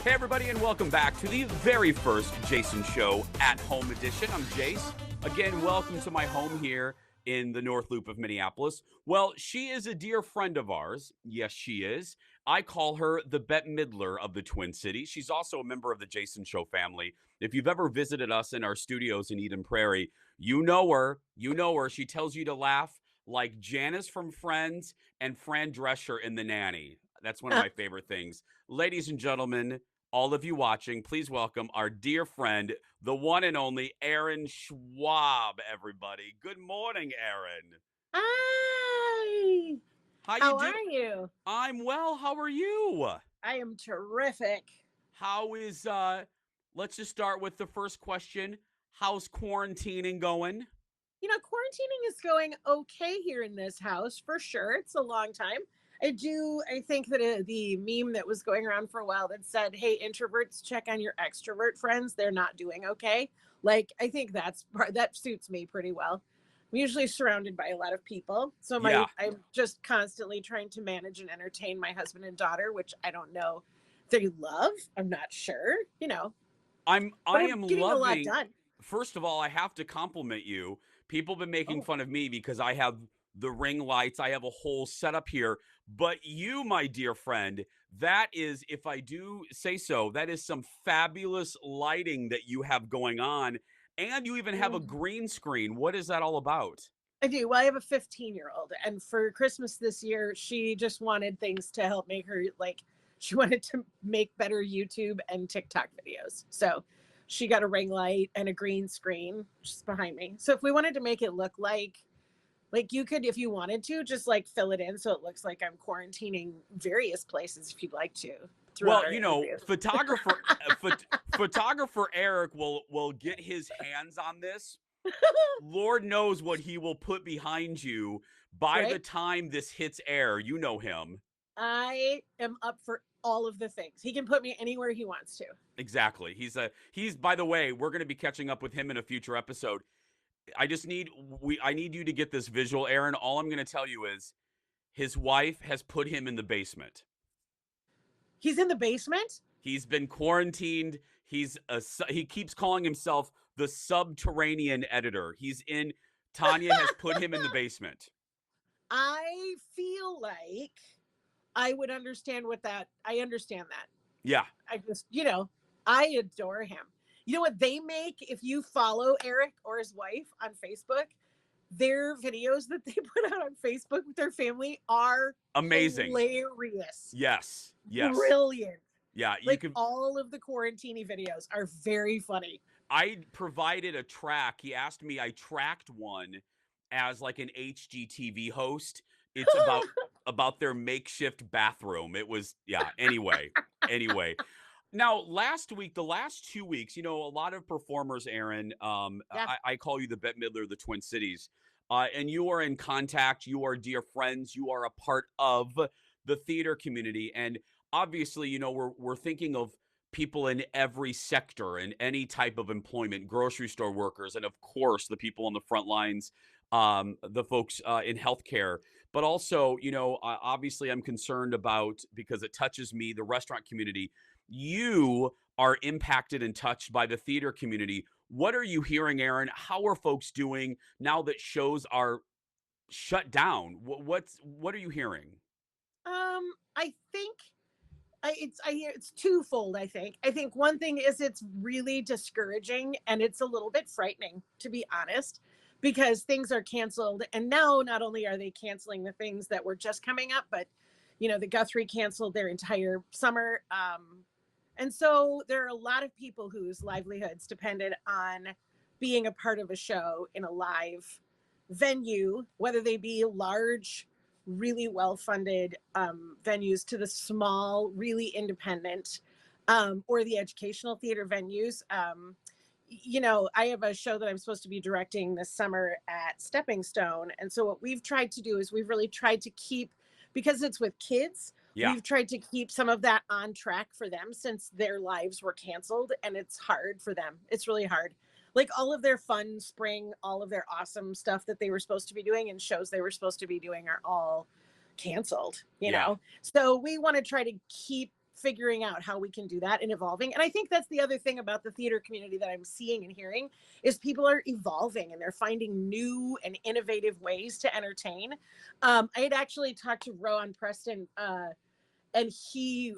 Hey, everybody, and welcome back to the very first Jason Show at Home edition. I'm Jace. Again, welcome to my home here in the North Loop of Minneapolis. Well, she is a dear friend of ours. Yes, she is. I call her the Bette Midler of the Twin Cities. She's also a member of the Jason Show family. If you've ever visited us in our studios in Eden Prairie, you know her. You know her. She tells you to laugh like Janice from Friends and Fran Drescher in The Nanny. That's one of my favorite things. Ladies and gentlemen, all of you watching, please welcome our dear friend, the one and only Erin Schwab, everybody. Good morning, Erin. Hi. How Do? are you? I'm well. How are you? I am terrific. How is, let's just start with the first question. How's quarantining going? Quarantining is going okay here in this house for sure. It's a long time. I think that the meme that was going around for a while that said, hey, introverts, check on your extrovert friends. They're not doing okay. I think that suits me pretty well. I'm usually surrounded by a lot of people. So Yeah. I'm just constantly trying to manage and entertain my husband and daughter, which I don't know they love. I'm not sure, I but am I'm getting a lot loving. done. First of all, I have to compliment you. People have been making Oh, fun of me because I have the ring lights. I have a whole setup here. But you, my dear friend, that is, if I do say so, that is some fabulous lighting that you have going on. And you even have a mhm. green screen. What is that all about? I do. Well, I have a 15-year-old, and for Christmas this year, she just wanted things to help make her she wanted to make better YouTube and TikTok videos. So she got a ring light and a green screen just behind me. So if we wanted to make it look like you could, if you wanted to, just fill it in so it looks like I'm quarantining various places if you'd like to throughout Well, our interview. photographer Eric will get his hands on this. Lord knows what he will put behind you by the Right? time this hits air. You know him. I am up for all of the things. He can put me anywhere he wants to. Exactly. He's by the way, we're going to be catching up with him in a future episode. I need you to get this visual, Aaron. All I'm going to tell you is his wife has put him in the basement. He's in the basement? He's been quarantined. He keeps calling himself the subterranean editor. Tanya has put him in the basement. I feel like I would understand I understand that. Yeah. I just, I adore him. You know what they make if you follow Eric or his wife on Facebook? Their videos that they put out on Facebook with their family are Amazing. Hilarious. Yes. Brilliant. Yeah, all of the quarantini videos are very funny. I provided a track. He asked me, I tracked one as like an HGTV host. It's about their makeshift bathroom. It was, yeah, anyway. Now, the last 2 weeks, a lot of performers, Aaron, Yeah. I call you the Bette Midler of the Twin Cities, and you are in contact, you are dear friends, you are a part of the theater community. And obviously, we're thinking of people in every sector and any type of employment, grocery store workers, and of course, the people on the front lines, the folks in healthcare. But also, obviously, I'm concerned about, because it touches me, the restaurant community. You are impacted and touched by the theater community. What are you hearing, Aaron? How are folks doing now that shows are shut down? What are you hearing? I think I hear it's twofold. I think one thing is it's really discouraging and it's a little bit frightening, to be honest, because things are canceled. And now not only are they canceling the things that were just coming up, but the Guthrie canceled their entire summer. And so there are a lot of people whose livelihoods depended on being a part of a show in a live venue, whether they be large, really well-funded venues to the small, really independent, or the educational theater venues. I have a show that I'm supposed to be directing this summer at Stepping Stone. And so what we've tried to do is we've really tried to keep, because it's with kids, Yeah. we've tried to keep some of that on track for them since their lives were canceled. And it's hard for them. It's really hard. Like all of their fun spring, all of their awesome stuff that they were supposed to be doing and shows they were supposed to be doing are all canceled, Yeah. So we want to try to keep figuring out how we can do that and evolving. And I think that's the other thing about the theater community that I'm seeing and hearing is people are evolving and they're finding new and innovative ways to entertain. I had actually talked to Rowan Preston, and he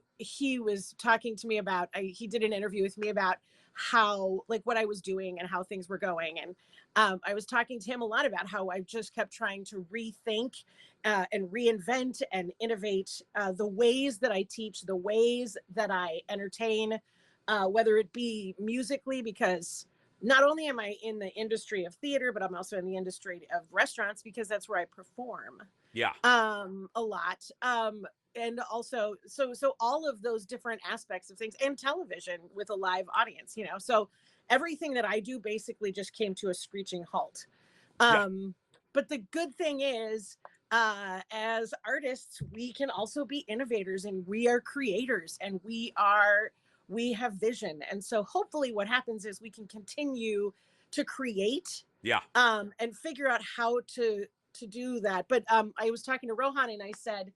was talking to me about, he did an interview with me about how, like, what I was doing and how things were going. And I was talking to him a lot about how I just kept trying to rethink and reinvent and innovate the ways that I teach, the ways that I entertain, whether it be musically, because not only am I in the industry of theater, but I'm also in the industry of restaurants because that's where I perform Yeah. a lot. And also, so all of those different aspects of things, and television with a live audience, so everything that I do basically just came to a screeching halt. Yeah. But the good thing is, as artists, we can also be innovators, and we are creators, and we have vision. And so hopefully what happens is we can continue to create, Yeah. and figure out how to do that. But I was talking to Rohan and I said,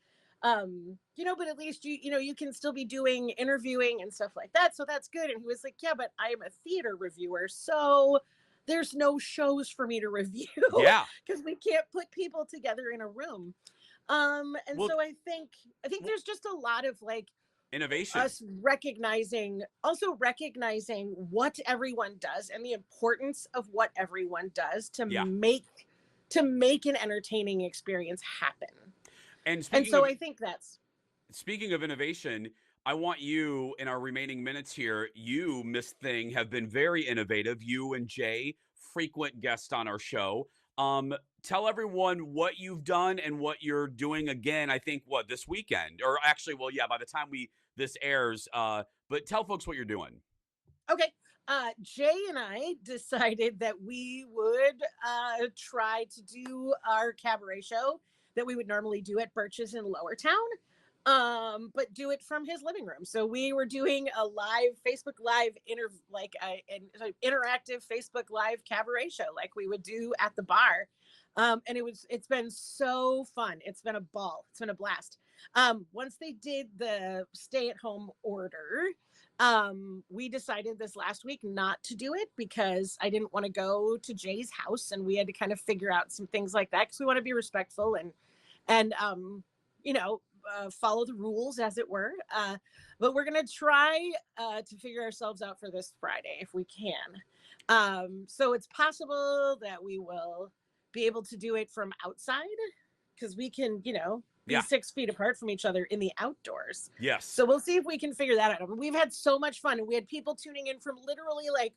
but at least you can still be doing interviewing and stuff like that. So that's good. And he was like, yeah, but I'm a theater reviewer. So there's no shows for me to review Yeah. because we can't put people together in a room. And Well, so I think there's just a lot of like innovation. us recognizing what everyone does and the importance of what everyone does to Yeah. make an entertaining experience happen. And And so I think speaking of innovation, I want you in our remaining minutes here. You, Miss Thing, have been very innovative. You and Jay, frequent guests on our show. Tell everyone what you've done and what you're doing again. I think this weekend, or actually, well, yeah, by the time this airs. But tell folks what you're doing. okay. Jay and I decided that we would try to do our cabaret show that we would normally do at Birch's in Lower Town, but do it from his living room. So we were doing a live Facebook Live an interactive Facebook Live cabaret show like we would do at the bar. And it's been so fun. It's been a ball. It's been a blast. Once they did the stay-at-home order, we decided this last week not to do it because I didn't want to go to Jay's house, and we had to kind of figure out some things like that because we want to be respectful and follow the rules, as it were. But we're going to try to figure ourselves out for this Friday if we can. So it's possible that we will be able to do it from outside because we can, be 6 feet apart from each other in the outdoors. Yes. So we'll see if we can figure that out. We've had so much fun, and we had people tuning in from literally like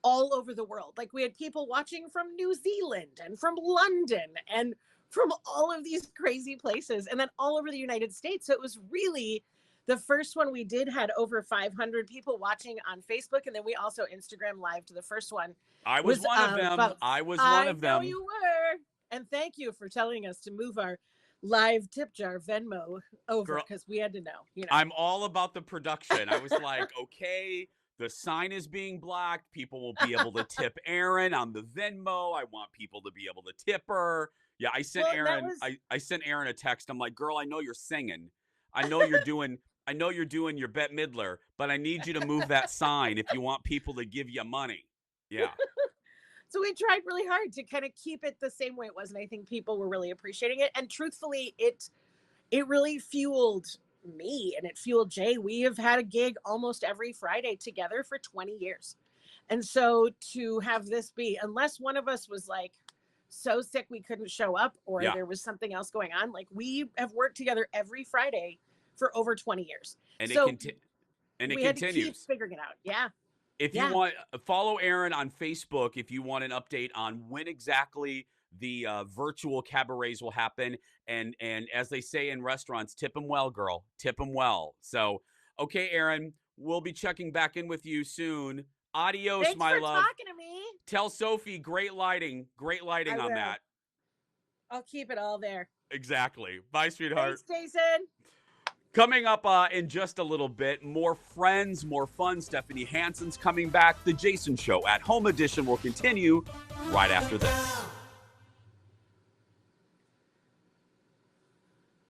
all over the world. Like we had people watching from New Zealand and from London and from all of these crazy places, and then all over the United States. So it was really, the first one we did had over 500 people watching on Facebook, and then we also Instagram live to the first one. I was one of them. I was one of them. I know you were. And thank you for telling us to move our live tip jar Venmo over because we had to know. I'm all about the production. I was like, okay, the sign is being blocked. People will be able to tip Erin on the Venmo. I want people to be able to tip her. Yeah, I sent Erin. I sent Erin a text. I'm like, girl, I know you're singing. I know you're doing your Bette Midler, but I need you to move that sign if you want people to give you money. Yeah. So we tried really hard to kind of keep it the same way it was, and I think people were really appreciating it. And truthfully, it really fueled me and it fueled Jay. We have had a gig almost every Friday together for 20 years. And so to have this be, unless one of us was like so sick we couldn't show up or there was something else going on, like we have worked together every Friday for over 20 years. And so it continues. Had to keep figuring it out. Yeah. If you want, follow Erin on Facebook if you want an update on when exactly the virtual cabarets will happen. And as they say in restaurants, tip them well, girl. Tip them well. So, okay, Erin, we'll be checking back in with you soon. Adios, Thanks my for love. talking to me. Tell Sophie, great lighting on that. I'll keep it all there. Exactly. Bye, sweetheart. Thanks, Jason. Coming up in just a little bit, more friends, more fun. Stephanie Hansen's coming back. The Jason Show at Home Edition will continue right after this.